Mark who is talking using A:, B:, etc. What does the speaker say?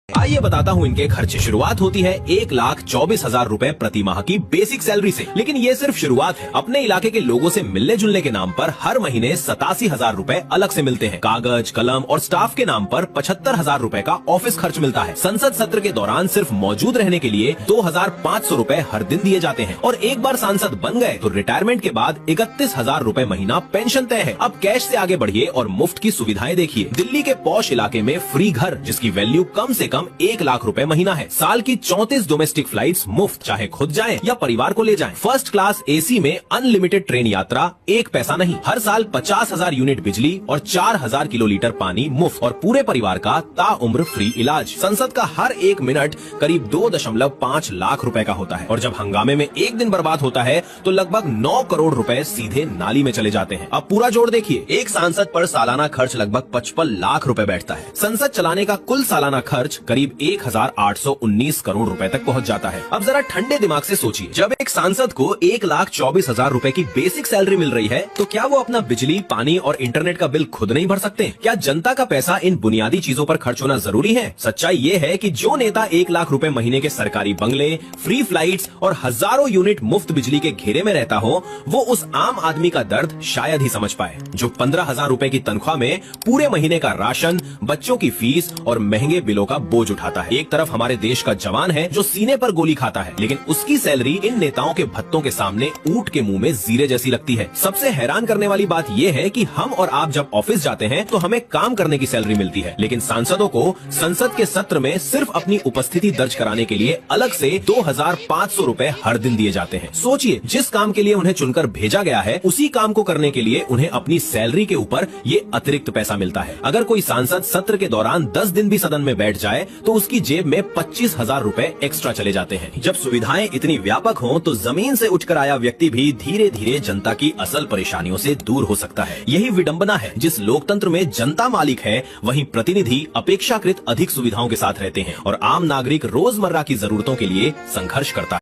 A: आइए बताता हूँ इनके खर्चे। शुरुआत होती है 1,24,000 रूपए प्रति माह की बेसिक सैलरी से। लेकिन ये सिर्फ शुरुआत है। अपने इलाके के लोगों से मिलने जुलने के नाम पर हर महीने 87,000 रूपए अलग से मिलते हैं। कागज, कलम और स्टाफ के नाम पर 75,000 रूपए का ऑफिस खर्च मिलता है। संसद सत्र के दौरान सिर्फ मौजूद रहने के लिए 2,500 रूपए हर दिन दिए जाते हैं। और एक बार सांसद बन गए तो रिटायरमेंट के बाद 31,000 रूपए महीना पेंशन तय है। अब कैश से आगे बढ़िए और मुफ्त की सुविधाएं देखिए। दिल्ली के पॉश इलाके में फ्री घर, जिसकी वैल्यू कम से कम 1 लाख रुपए महीना है। साल की 34 डोमेस्टिक फ्लाइट्स मुफ्त, चाहे खुद जाएं या परिवार को ले जाएं। फर्स्ट क्लास एसी में अनलिमिटेड ट्रेन यात्रा, 1 पैसा नहीं। हर साल 50,000 यूनिट बिजली और 4,000 किलोलीटर पानी मुफ्त और पूरे परिवार का ताउम्र फ्री इलाज। संसद का हर 1 मिनट करीब 2.5 लाख रुपए का होता है और जब हंगामे में एक दिन बर्बाद होता है तो लगभग 9 करोड़ रुपए सीधे नाली में चले जाते हैं। अब पूरा जोड़ देखिए, एक सांसद पर सालाना खर्च लगभग 55 लाख रुपए बैठता है। संसद चलाने का कुल सालाना खर्च करीब 1,819 करोड़ रुपए तक पहुंच जाता है। अब जरा ठंडे दिमाग से सोचिए, जब एक सांसद को 1,24,000 रूपए की बेसिक सैलरी मिल रही है तो क्या वो अपना बिजली, पानी और इंटरनेट का बिल खुद नहीं भर सकते? क्या जनता का पैसा इन बुनियादी चीजों पर खर्च होना जरूरी है? सच्चाई ये है कि जो नेता 1 लाख रुपए महीने के सरकारी बंगले, फ्री फ्लाइट्स और हजारों यूनिट मुफ्त बिजली के घेरे में रहता हो, वो उस आम आदमी का दर्द शायद ही समझ पाए, जो 15,000 रूपए की तनख्वाह में पूरे महीने का राशन, बच्चों की फीस और महंगे बिलों का बोझ उठाता है। एक तरफ हमारे देश का जवान है जो सीने पर गोली खाता है, लेकिन उसकी सैलरी इन नेताओं के भत्तों के सामने ऊंट के मुंह में जीरे जैसी लगती है। सबसे हैरान करने वाली बात यह है कि हम और आप जब ऑफिस जाते हैं तो हमें काम करने की सैलरी मिलती है, लेकिन सांसदों को संसद के सत्र में सिर्फ अपनी उपस्थिति दर्ज कराने के लिए अलग से 2,500 रूपए हर दिन दिए जाते हैं। सोचिए, जिस काम के लिए उन्हें चुनकर भेजा गया है उसी काम को करने के लिए उन्हें अपनी सैलरी के ऊपर ये अतिरिक्त पैसा मिलता है। अगर कोई सांसद सत्र के दौरान 10 दिन भी सदन में बैठ जाए तो उसकी जेब में 25,000 रूपए एक्स्ट्रा चले जाते हैं। जब सुविधाएं इतनी व्यापक हों तो जमीन से उठकर आया व्यक्ति भी धीरे धीरे जनता की असल परेशानियों से दूर हो सकता है। यही विडंबना है, जिस लोकतंत्र में जनता मालिक है वहीं प्रतिनिधि अपेक्षाकृत अधिक सुविधाओं के साथ रहते हैं और आम नागरिक रोजमर्रा की जरूरतों के लिए संघर्ष करता है।